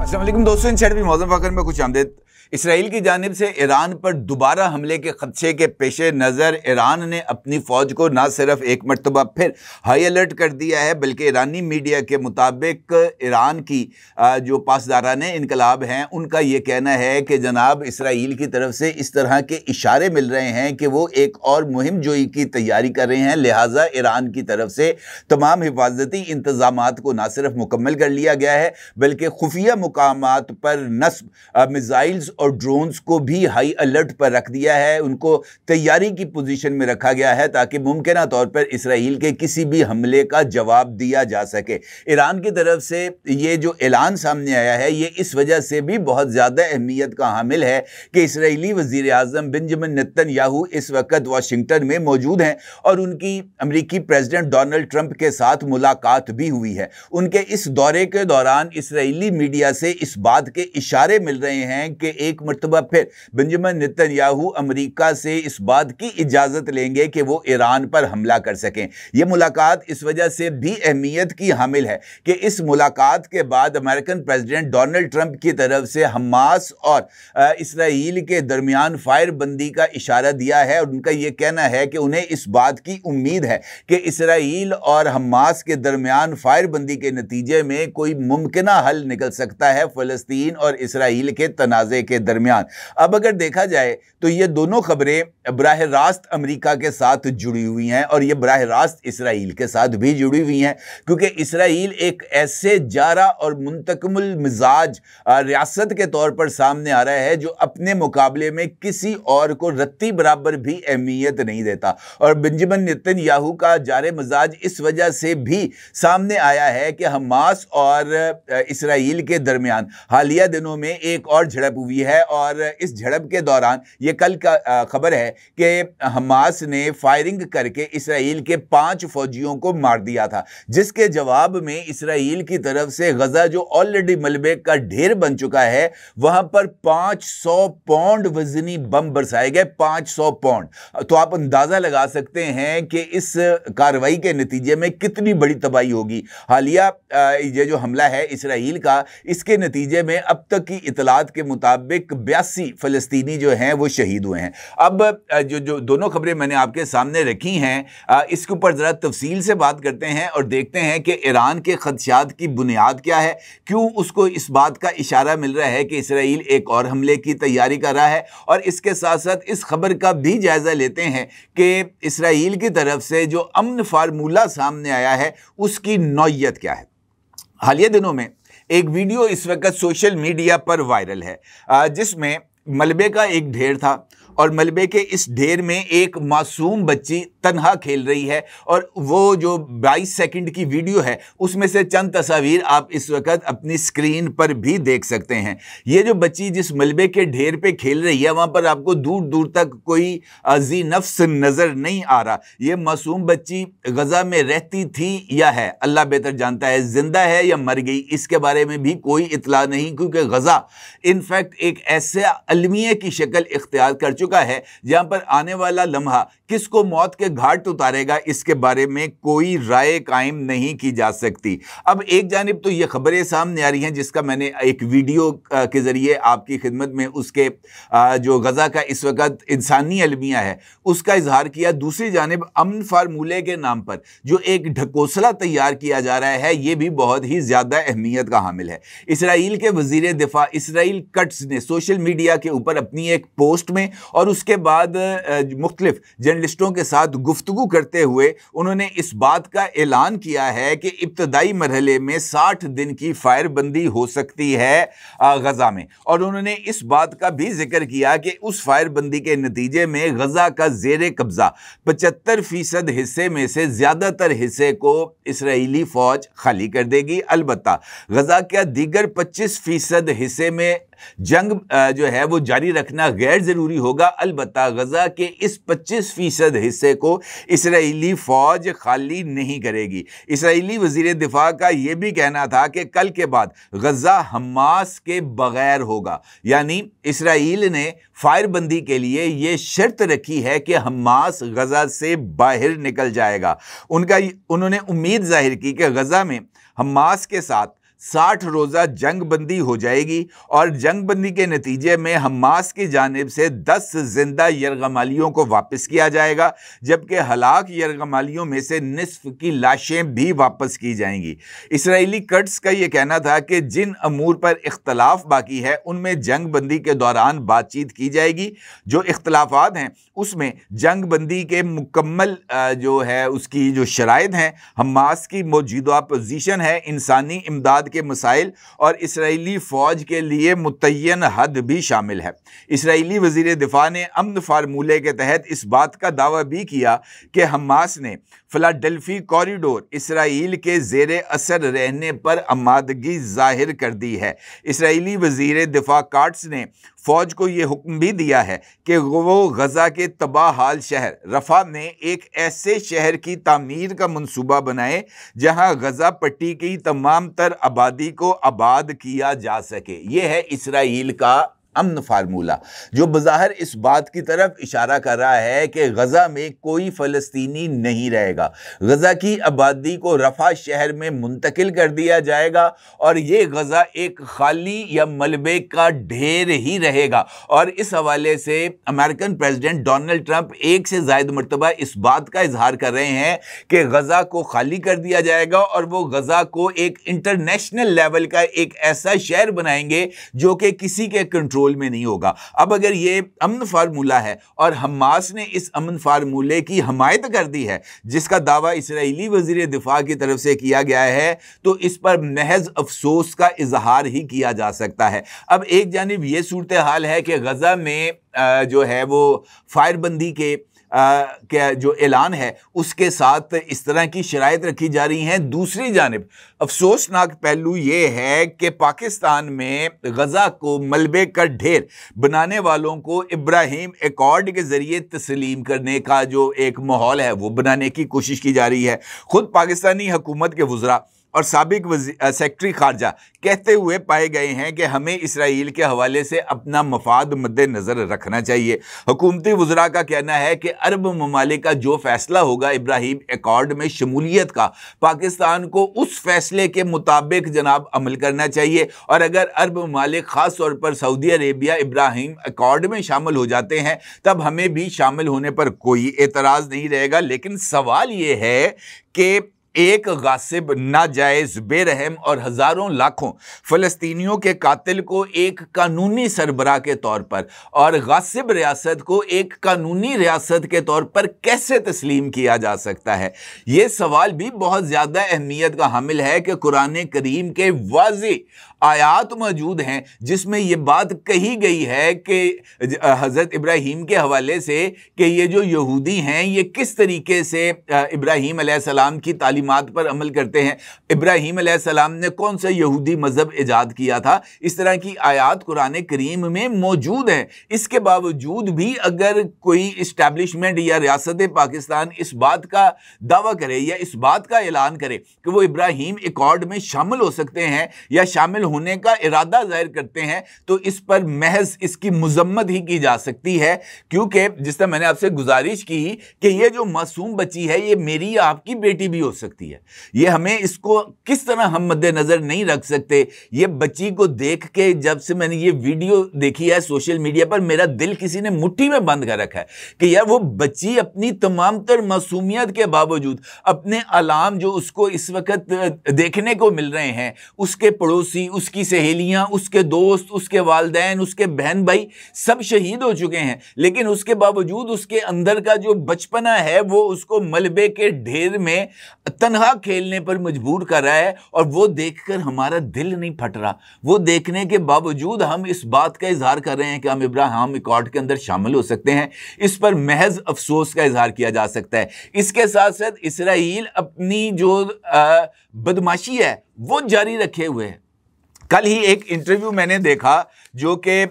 अस्सलाम वालेकुम दोस्तों, इन सेट भी मौजूद वाक़ में खुश आमदीद। इसराइल की जानिब से ईरान पर दोबारा हमले के खदशे के पेश नज़र ईरान ने अपनी फ़ौज को ना सिर्फ एक मरतबा फिर हाई अलर्ट कर दिया है, बल्कि ईरानी मीडिया के मुताबिक ईरान की जो पासदारान इनकलाब हैं उनका ये कहना है कि जनाब इसराइल की तरफ से इस तरह के इशारे मिल रहे हैं कि वो एक और मुहिम जोई की तैयारी कर रहे हैं। लिहाजा ईरान की तरफ से तमाम हिफाजती इंतजामात को ना सिर्फ मुकम्मल कर लिया गया है, बल्कि खुफिया मुकामात पर नस्ब मिसाइल्स और ड्रोन्स को भी हाई अलर्ट पर रख दिया है। उनको तैयारी की पोजीशन में रखा गया है ताकि मुमकिन तौर पर इसराइल के किसी भी हमले का जवाब दिया जा सके। ईरान की तरफ से ये जो ऐलान सामने आया है ये इस वजह से भी बहुत ज़्यादा अहमियत का हामिल है कि इसराइली वज़ीर आज़म बेंजामिन नेतन्याहू इस वक्त वाशिंगटन में मौजूद हैं और उनकी अमरीकी प्रेसिडेंट डोनाल्ड ट्रंप के साथ मुलाकात भी हुई है। उनके इस दौरे के दौरान इसराइली मीडिया से इस बात के इशारे मिल रहे हैं कि एक मरतबा फिर बेंजामिन नेतन्याहू अमेरिका से इस बात की इजाज़त लेंगे कि वो ईरान पर हमला कर सकें। यह मुलाकात इस वजह से भी अहमियत की हामिल है कि इस मुलाकात के बाद अमेरिकन प्रेसिडेंट डोनाल्ड ट्रंप की तरफ से हमास और इसराइल के दरमियान फायरबंदी का इशारा दिया है और उनका यह कहना है कि उन्हें इस बात की उम्मीद है कि इसराइल और हमास के दरमियान फायरबंदी के नतीजे में कोई मुमकिन हल निकल सकता है फ़लस्तीन और इसराइल के तनाज़े के दरमियान। अब अगर देखा जाए तो ये दोनों खबरें बराह रास्त अमेरिका के साथ जुड़ी हुई हैं और ये बराह रास्त इसराइल के साथ भी जुड़ी हुई हैं, क्योंकि इसराइल एक ऐसे जारा और मुंतकमुल मिजाज रियासत के तौर पर सामने आ रहा है जो अपने मुकाबले में किसी और को रत्ती बराबर भी अहमियत नहीं देता। और बेंजामिन नेतन्याहू का जारे मिजाज इस वजह से भी सामने आया है कि हमास और इसराइल के दरमियान हालिया दिनों में एक और झड़प हुई है और इस झड़प के दौरान ये कल का खबर है कि हमास ने फायरिंग करके इसराइल के 5 फौजियों को मार दिया था, जिसके जवाब में इसराइल की तरफ से गजा जो ऑलरेडी मलबे का ढेर बन चुका है वहां पर 500 पाउंड वजनी बम बरसाए गए। 500 पाउंड। तो आप अंदाजा लगा सकते हैं कि इस कार्रवाई के नतीजे में कितनी बड़ी तबाही होगी। हालिया ये जो हमला है इसराइल का, इसके नतीजे में अब तक की इतलात के मुताबिक 82 फ़लस्तीनी जो हैं वो शहीद हुए हैं। अब जो दोनों खबरें मैंने आपके सामने रखी हैं इसके ऊपर ज़रा तफसील से बात करते हैं और देखते हैं कि ईरान के खदशात की बुनियाद क्या है, क्यों उसको इस बात का इशारा मिल रहा है कि इसराइल एक और हमले की तैयारी कर रहा है, और इसके साथ साथ इस खबर का भी जायज़ा लेते हैं कि इसराइल की तरफ से जो अमन फार्मूला सामने आया है उसकी नौइयत क्या है। हालिया दिनों में एक वीडियो इस वक्त सोशल मीडिया पर वायरल है जिसमें मलबे का एक ढेर था और मलबे के इस ढेर में एक मासूम बच्ची तन्हा खेल रही है और वो जो 22 सेकंड की वीडियो है उसमें से चंद तस्वीर आप इस वक्त अपनी स्क्रीन पर भी देख सकते हैं। ये जो बच्ची जिस मलबे के ढेर पे खेल रही है वहाँ पर आपको दूर दूर तक कोई जी नफ्स नज़र नहीं आ रहा। ये मासूम बच्ची गजा में रहती थी या है, अल्लाह बेहतर जानता है। जिंदा है या मर गई इसके बारे में भी कोई इतला नहीं, क्योंकि गजा इनफैक्ट एक ऐसे अलमिया की शक्ल इख्तियार कर चुका है जहां पर आने वाला लम्हा किसको मौत के घाट उतारेगा इसके बारे में कोई राय कायम नहीं की जा सकती। अब एक जानिब तो ये खबरें सामने आ रही हैं जिसका मैंने एक वीडियो के जरिए आपकी खिदमत में उसके जो गजा का इस वक्त इंसानी अलमिया है उसका इजहार किया। दूसरी जानिब अमन फार्मूले के नाम पर जो एक ढकोसला तैयार किया जा रहा है ये भी बहुत ही ज्यादा अहमियत का हामिल है। इसराइल के वजीर दिफा इसराइल कट्स ने सोशल मीडिया के ऊपर अपनी एक पोस्ट में और उसके बाद मुख्तलिफ जर्नलिस्टों के साथ गुफ्तगू करते हुए उन्होंने इस बात का ऐलान किया है कि इब्तदाई मरहले में 60 दिन की फायरबंदी हो सकती है गजा में, और उन्होंने इस बात का भी जिक्र किया कि उस फायरबंदी के नतीजे में गजा का जेर कब्जा 75% हिस्से में से ज़्यादातर हिस्से को इसराइली फ़ौज खाली कर देगी। अलबत्ता गजा का दीगर 25% हिस्से में जंग जो है वो जारी रखना गैर ज़रूरी होगा। अलबत्ता गजा के इस 25% हिस्से को इसराइली फ़ौज खाली नहीं करेगी। इसराइली वज़ीर दिफा का ये भी कहना था कि कल के बाद गजा हमास के बगैर होगा, यानी इसराइल ने फायरबंदी के लिए ये शर्त रखी है कि हमास गजा से बाहर निकल जाएगा। उन्होंने उम्मीद जाहिर की कि गजा में हमास के साथ 60 रोज़ा जंग बंदी हो जाएगी और जंग बंदी के नतीजे में हमास की जानिब से 10 जिंदा यरगमालियों को वापस किया जाएगा, जबकि हलाक यरगमालियों में से निस्फ की लाशें भी वापस की जाएंगी। इसराइली कर्ड्स का यह कहना था कि जिन अमूर पर इख्तलाफ बाकी है उनमें जंग बंदी के दौरान बातचीत की जाएगी। जो इख्तलाफात हैं उसमें जंग बंदी के मुकम्मल जो है उसकी जो शराइत हैं, हमास की मौजूदा पोजीशन है, इंसानी इमदाद के मसाइल और इसराइली फ़ौज के लिए मुतय्यन हद भी शामिल है। इसराइली वज़ीर दिफा ने अमन फार्मूले के तहत इस बात का दावा भी किया कि हमास ने फिलाडेल्फी कॉरिडोर इसराइल के ज़ेर असर रहने पर आमादगी जाहिर कर दी है। इसराइली वज़ीर दिफा काट्स ने फ़ौज को ये हुक्म भी दिया है कि वो गज़ा के तबाह हाल शहर रफ़ा में एक ऐसे शहर की तामीर का मंसूबा बनाए जहां गज़ा पट्टी की तमाम तर आबादी को आबाद किया जा सके। ये है इसराइल का अमन फार्मूला, जो बज़ाहिर इस बात की तरफ इशारा कर रहा है कि गज़ा में कोई फ़लस्तीनी नहीं रहेगा, गज़ा की आबादी को रफ़ा शहर में मुंतकिल कर दिया जाएगा और ये गज़ा एक खाली या मलबे का ढेर ही रहेगा। और इस हवाले से अमेरिकन प्रेसिडेंट डोनाल्ड ट्रंप एक से ज़ायद मरतबा इस बात का इजहार कर रहे हैं कि गज़ा को खाली कर दिया जाएगा और वो गज़ा को एक इंटरनेशनल लेवल का एक ऐसा शहर बनाएंगे जो कि किसी के कंट्रोल में नहीं होगा। अब अगर ये अमन फार्मूला है और हमास ने इस अमन फार्मूले की हमायत कर दी है जिसका दावा इसराइली वज़ीर दिफा की तरफ से किया गया है, तो इस पर महज अफसोस का इजहार ही किया जा सकता है। अब एक जानिब ये सूरत हाल है कि गज़ा में जो है वो फायरबंदी के जो ऐलान है उसके साथ इस तरह की शराइत रखी जा रही हैं। दूसरी जानिब अफसोसनाक पहलू ये है कि पाकिस्तान में गज़ा को मलबे का ढेर बनाने वालों को इब्राहिम एकॉर्ड के ज़रिए तस्लीम करने का जो एक माहौल है वो बनाने की कोशिश की जा रही है। खुद पाकिस्तानी हुकूमत के वज़रा और साबिक सेक्रेटरी खारजा कहते हुए पाए गए हैं कि हमें इसराइल के हवाले से अपना मफाद मद्देनज़र रखना चाहिए। हुकूमती वज़रा का कहना है कि अरब ममालिक का जो फ़ैसला होगा इब्राहिम एकॉर्ड में शमूलियत का, पाकिस्तान को उस फ़ैसले के मुताबिक जनाब अमल करना चाहिए और अगर अरब ममालिक ख़ास तौर पर सऊदी अरेबिया इब्राहिम एकॉर्ड में शामिल हो जाते हैं तब हमें भी शामिल होने पर कोई एतराज़ नहीं रहेगा। लेकिन सवाल ये है कि एक गासिब, नाजायज़, बेरहम और हज़ारों लाखों फ़लस्तीनियों के कातिल को एक कानूनी सरबराह के तौर पर और गासिब रियासत को एक कानूनी रियासत के तौर पर कैसे तस्लीम किया जा सकता है? ये सवाल भी बहुत ज़्यादा अहमियत का हामिल है कि कुरान करीम के वाज़े आयात मौजूद हैं जिसमें ये बात कही गई है कि हज़रत इब्राहीम के हवाले से कि ये जो यहूदी हैं ये किस तरीके से इब्राहीम अलैहिस्सलाम की तालीमात पर अमल करते हैं, इब्राहीम अलैहिस्सलाम ने कौन सा यहूदी मज़हब ईजाद किया था। इस तरह की आयात कुरान करीम में मौजूद हैं। इसके बावजूद भी अगर कोई इस्टेब्लिशमेंट या रियासत पाकिस्तान इस बात का दावा करे या इस बात का ऐलान करे कि वो इब्राहीम एकॉर्ड में शामिल हो सकते हैं या शामिल होने का इरादा जाहिर करते हैं, तो इस पर महज इसकी मुजम्मत ही की जा सकती है। क्योंकि जिस तरह मैंने आपसे गुजारिश की कि ये जो मासूम बच्ची है ये मेरी या आपकी बेटी भी हो सकती है, ये हमें इसको किस तरह हम मद्देनजर नहीं रख सकते। ये बच्ची को देख के जब से मैंने ये वीडियो देखी है सोशल मीडिया पर, मेरा दिल किसी ने मुट्ठी में बंद कर रखा है कि यार वो बच्ची अपनी तमाम तर मासूमियत के बावजूद अपने अलाम जो उसको इस वक्त देखने को मिल रहे हैं, उसके पड़ोसी, उसकी सहेलियां, उसके दोस्त, उसके वालिदैन, उसके बहन भाई सब शहीद हो चुके हैं, लेकिन उसके बावजूद उसके अंदर का जो बचपना है वो उसको मलबे के ढेर में तन्हा खेलने पर मजबूर कर रहा है। और वो देखकर हमारा दिल नहीं फट रहा, वो देखने के बावजूद हम इस बात का इजहार कर रहे हैं कि हम इब्राहिम एकॉर्ड के अंदर शामिल हो सकते हैं। इस पर महज अफसोस का इजहार किया जा सकता है। इसके साथ साथ इसराइल अपनी जो बदमाशी है वो जारी रखे हुए है। कल ही एक इंटरव्यू मैंने देखा जो कि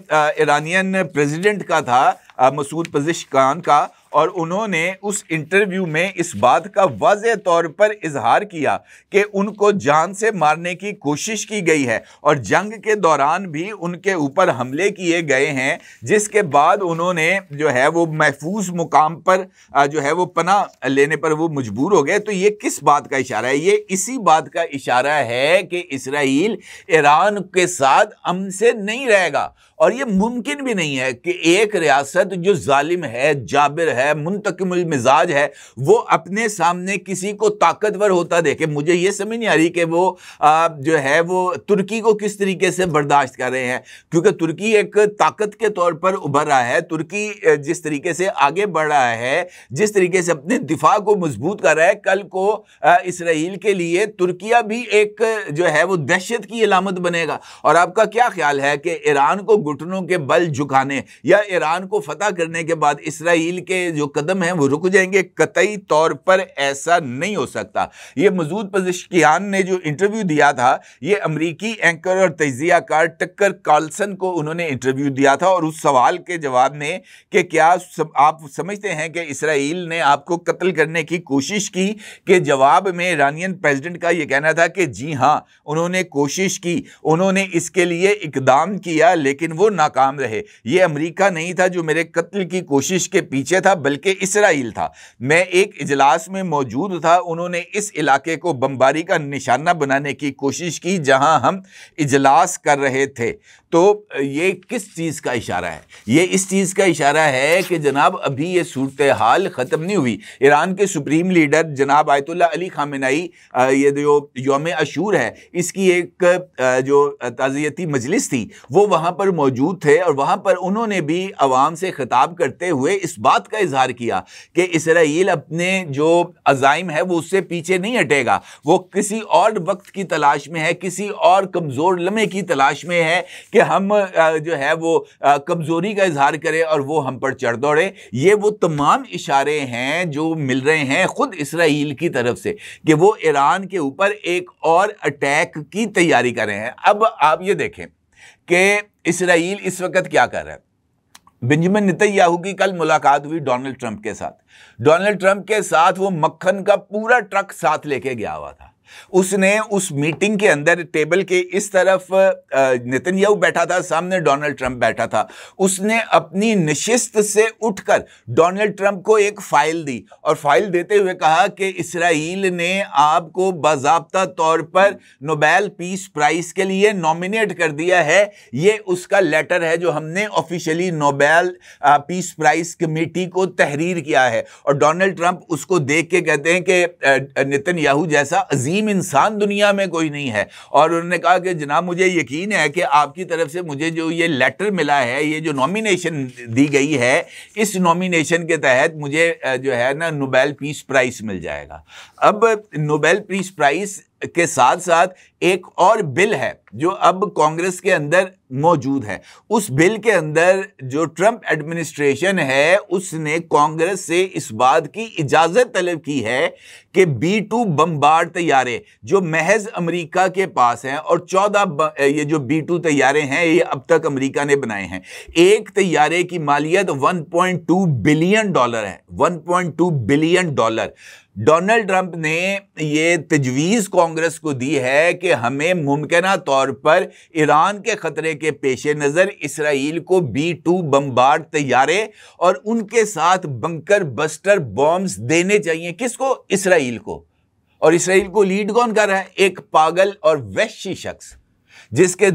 ईरानियन प्रेसिडेंट का था, मसूद पज़ेश्कियान का, और उन्होंने उस इंटरव्यू में इस बात का वाज़ेह तौर पर इजहार किया कि उनको जान से मारने की कोशिश की गई है और जंग के दौरान भी उनके ऊपर हमले किए गए हैं, जिसके बाद उन्होंने जो है वो महफूज मुकाम पर जो है वो पनाह लेने पर वो मजबूर हो गए। तो ये किस बात का इशारा है? ये इसी बात का इशारा है कि इसराइल ईरान के साथ अमन से नहीं रहेगा और ये मुमकिन भी नहीं है कि एक रियासत जो जालिम है, जाबिर है, मुंतकिमुल मिजाज है, वो अपने सामने किसी को ताकतवर होता देखे। मुझे ये समझ नहीं आ रही कि वो जो है वो तुर्की को किस तरीके से बर्दाश्त कर रहे हैं, क्योंकि तुर्की एक ताकत के तौर पर उभर रहा है। तुर्की जिस तरीके से आगे बढ़ रहा है, जिस तरीके से अपने दिफा को मजबूत कर रहा है, कल को इसराइल के लिए तुर्किया भी एक जो है वो दहशत की अलामत बनेगा। और आपका क्या ख्याल है कि ईरान को घुटनों के बल झुकाने या ईरान को फतह करने के बाद इसराइल के जो कदम हैं वो रुक जाएंगे? कतई तौर पर ऐसा नहीं हो सकता। ये मसूद पज़ेश्कियान ने जो इंटरव्यू दिया था, ये अमरीकी एंकर और तजियाकार टक्कर कार्लसन को उन्होंने इंटरव्यू दिया था और उस सवाल के जवाब में कि क्या आप समझते हैं कि इसराइल ने आपको कत्ल करने की कोशिश की, के जवाब में ईरानियन प्रेसिडेंट का यह कहना था कि जी हां, उन्होंने कोशिश की, उन्होंने इसके लिए इकदाम किया, लेकिन वो नाकाम रहे। ये अमेरिका नहीं था जो मेरे कत्ल की कोशिश के पीछे था, बल्कि इसराइल था। मैं एक इजलास में मौजूद था, उन्होंने इस इलाके को बमबारी का निशाना बनाने की कोशिश की जहां हम इजलास कर रहे थे। तो ये किस चीज़ का इशारा है? ये इस चीज़ का इशारा है कि जनाब अभी ये सूरत हाल ख़त्म नहीं हुई। ईरान के सुप्रीम लीडर जनाब आयतुल्ला अली खामेनेई, ये जो यौम अशूर है, इसकी एक जो ताज़ियती मजलिस थी वो वहाँ पर मौजूद थे और वहाँ पर उन्होंने भी अवाम से खिताब करते हुए इस बात का इजहार किया कि इसराइल अपने जो अज़ाइम है वो उससे पीछे नहीं हटेगा। वो किसी और वक्त की तलाश में है, किसी और कमज़ोर लम्हे की तलाश में है कि हम जो है वो कमज़ोरी का इजहार करें और वो हम पर चढ़ दौड़े। ये वो तमाम इशारे हैं जो मिल रहे हैं खुद इसराइल की तरफ से कि वो ईरान के ऊपर एक और अटैक की तैयारी कर रहे हैं। अब आप ये देखें कि इसराइल इस वक्त क्या कर रहा है। बेंजामिन नेतन्याहू की कल मुलाकात हुई डोनाल्ड ट्रंप के साथ। डोनाल्ड ट्रंप के साथ वो मक्खन का पूरा ट्रक साथ लेके गया हुआ था। उसने उस मीटिंग के अंदर टेबल के इस तरफ नेतन्याहू बैठा था, सामने डोनाल्ड ट्रंप बैठा था। उसने अपनी नशिस्त से उठकर डोनाल्ड ट्रंप को एक फाइल दी और फाइल देते हुए कहा कि इसराइल ने आपको बाज़ाब्ता तौर पर नोबेल पीस प्राइज के लिए नॉमिनेट कर दिया है। ये उसका लेटर है जो हमने officially Nobel peace prize committee को तहरीर किया है। और डोनाल्ड ट्रंप उसको देख के कहते हैं कि नेतन्याहू जैसा अजीम इंसान दुनिया में कोई नहीं है। और उन्होंने कहा कि जनाब मुझे यकीन है कि आपकी तरफ से मुझे जो ये लेटर मिला है, ये जो नॉमिनेशन दी गई है, इस नॉमिनेशन के तहत मुझे जो है ना नोबेल पीस प्राइज मिल जाएगा। अब नोबेल पीस प्राइज के साथ साथ एक और बिल है जो अब कांग्रेस के अंदर मौजूद है। उस बिल के अंदर जो ट्रंप एडमिनिस्ट्रेशन है उसने कांग्रेस से इस बात की इजाजत तलब की है कि B-2 बमबार तैयारे जो महज अमेरिका के पास हैं, और 14 ये जो B-2 तैयारे हैं ये अब तक अमेरिका ने बनाए हैं। एक तैयारे की मालियत $1.2 बिलियन है, $1.2 बिलियन। डोनाल्ड ट्रंप ने ये तजवीज़ कांग्रेस को दी है कि हमें मुमकिना तौर पर ईरान के खतरे के पेश नज़र इसराइल को B-2 बमबार तैयारे और उनके साथ बंकर बस्टर बॉम्ब्स देने चाहिए। किसको? इसराइल को। और इसराइल को लीड कौन कर रहा है? एक पागल और वहशी शख्स जिसके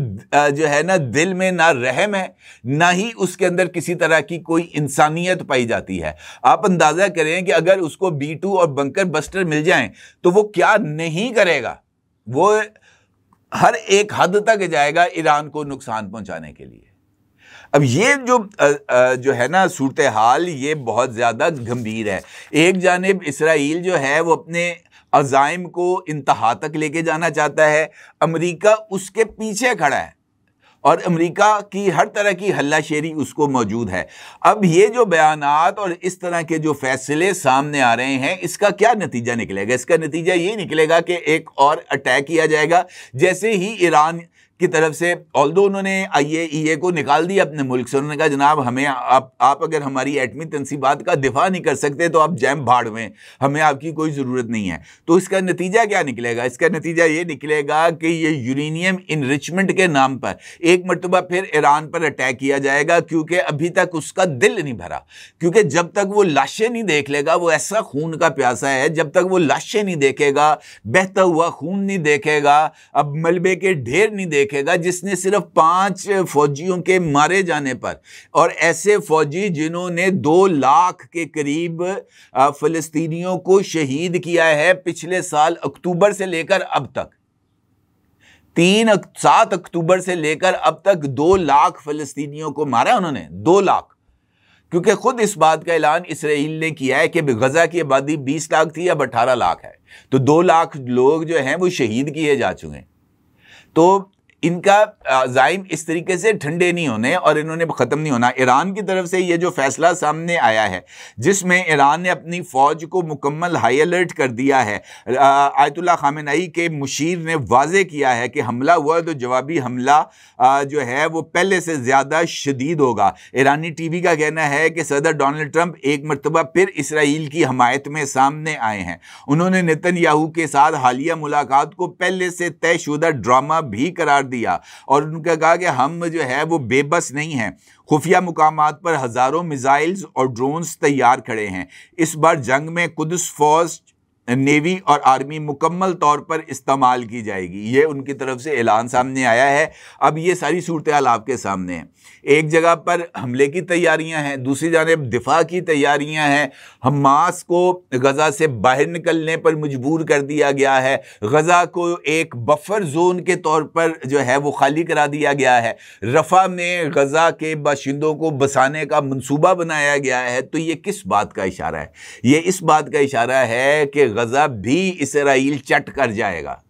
जो है ना दिल में ना रहम है, ना ही उसके अंदर किसी तरह की कोई इंसानियत पाई जाती है। आप अंदाजा करें कि अगर उसको B-2 और बंकर बस्टर मिल जाएं तो वो क्या नहीं करेगा। वो हर एक हद तक जाएगा ईरान को नुकसान पहुंचाने के लिए। अब ये जो है ना सूरत हाल, ये बहुत ज़्यादा गंभीर है। एक जानिब इसराइल जो है वो अपने अज़ाइम को इंतहा तक लेके जाना चाहता है, अमेरिका उसके पीछे खड़ा है और अमेरिका की हर तरह की हल्लाशेरी उसको मौजूद है। अब ये जो बयानात और इस तरह के जो फैसले सामने आ रहे हैं, इसका क्या नतीजा निकलेगा? इसका नतीजा ये निकलेगा कि एक और अटैक किया जाएगा। जैसे ही ईरान की तरफ से, ऑल्दो उन्होंने IAEA को निकाल दिया अपने मुल्क से, उन्होंने कहा जनाब हमें आप अगर हमारी एटमी तनसीबात का दिफा नहीं कर सकते तो आप जैम भाड़ में, हमें आपकी कोई ज़रूरत नहीं है। तो इसका नतीजा क्या निकलेगा? इसका नतीजा ये निकलेगा कि ये यूरेनियम इनरिचमेंट के नाम पर एक मरतबा फिर ईरान पर अटैक किया जाएगा, क्योंकि अभी तक उसका दिल नहीं भरा। क्योंकि जब तक वो लाशें नहीं देख लेगा, वो ऐसा खून का प्यासा है, जब तक वो लाशें नहीं देखेगा, बहता हुआ खून नहीं देखेगा, अब मलबे के ढेर नहीं देखेगा, जिसने सिर्फ 5 फौजियों के मारे जाने पर, और ऐसे फौजी जिन्होंने 2 लाख के करीब फिलिस्तीनियों को शहीद किया है पिछले साल अक्टूबर से लेकर अब तक, 7 अक्टूबर से लेकर अब तक 2 लाख फिलिस्तीनियों को मारा उन्होंने, 2 लाख। क्योंकि खुद इस बात का ऐलान इसराइल ने किया है कि गजा की आबादी 20 लाख थी, अब 18 लाख है, तो 2 लाख लोग जो हैं वो शहीद किए जा चुके हैं। तो इनका अज़ाइम इस तरीके से ठंडे नहीं होने और इन्होंने ख़त्म नहीं होना। ईरान की तरफ से ये जो फैसला सामने आया है, जिसमें ईरान ने अपनी फ़ौज को मुकम्मल हाई अलर्ट कर दिया है, आयतुल्लाह ख़ामेनेई के मुशीर ने वाज़े किया है कि हमला हुआ तो जवाबी हमला जो है वो पहले से ज़्यादा शदीद होगा। ईरानी TV का कहना है कि सदर डोनाल्ड ट्रंप एक मरतबा फिर इसराइल की हमायत में सामने आए हैं। उन्होंने नेतन्याहू के साथ हालिया मुलाकात को पहले से तयशुदा ड्रामा भी करार दिया और उनका कहा कि हम जो है वो बेबस नहीं हैं, खुफिया मुकामात पर हज़ारों मिसाइल्स और ड्रोन्स तैयार खड़े हैं। इस बार जंग में कुद्स फौज, नेवी और आर्मी मुकम्मल तौर पर इस्तेमाल की जाएगी। ये उनकी तरफ से ऐलान सामने आया है। अब ये सारी सूरत हाल आपके सामने है। एक जगह पर हमले की तैयारियां हैं, दूसरी जानिब दिफा की तैयारियां हैं। हमास को गजा से बाहर निकलने पर मजबूर कर दिया गया है। गजा को एक बफर जोन के तौर पर जो है वो खाली करा दिया गया है। रफा में गजा के बाशिंदों को बसाने का मंसूबा बनाया गया है। तो ये किस बात का इशारा है? ये इस बात का इशारा है कि गजा भी इसराइल चट कर जाएगा।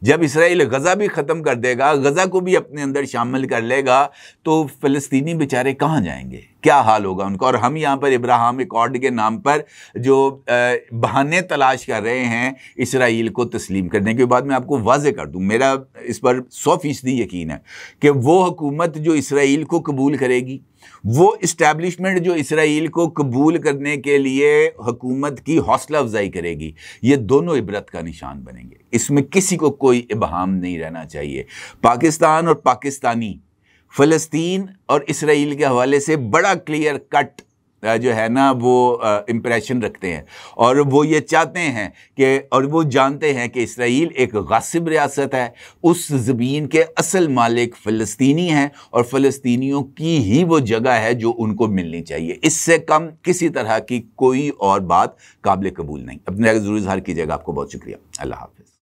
जब इसराइल गजा भी ख़त्म कर देगा, गजा को भी अपने अंदर शामिल कर लेगा, तो फ़लस्तीनी बेचारे कहाँ जाएंगे? क्या हाल होगा उनका? और हम यहाँ पर इब्राहिम अकॉर्ड के नाम पर जो बहाने तलाश कर रहे हैं इसराइल को तस्लीम करने के बाद, मैं आपको वाज़े कर दूँ, मेरा इस पर 100% यकीन है कि वो हुकूमत जो इसराइल को कबूल करेगी, वो इस्टेब्लिशमेंट जो इसराइल को कबूल करने के लिए हुकूमत की हौसला अफजाई करेगी, ये दोनों इबरत का निशान बनेंगे। इसमें किसी को कोई इबहाम नहीं रहना चाहिए। पाकिस्तान और पाकिस्तानी फ़लस्तीन और इसराइल के हवाले से बड़ा क्लियर कट जो है ना वो इम्प्रेशन रखते हैं, और वो ये चाहते हैं कि, और वो जानते हैं कि इसराइल एक गासिब रियासत है, उस ज़मीन के असल मालिक फ़लस्तीनी हैं और फ़लस्तीनियों की ही वो जगह है जो उनको मिलनी चाहिए। इससे कम किसी तरह की कोई और बात काबिल कबूल नहीं। अपने ज़रूर इज़हार कीजिएगा। आपको बहुत शुक्रिया। अल्लाह हाफ़िज़।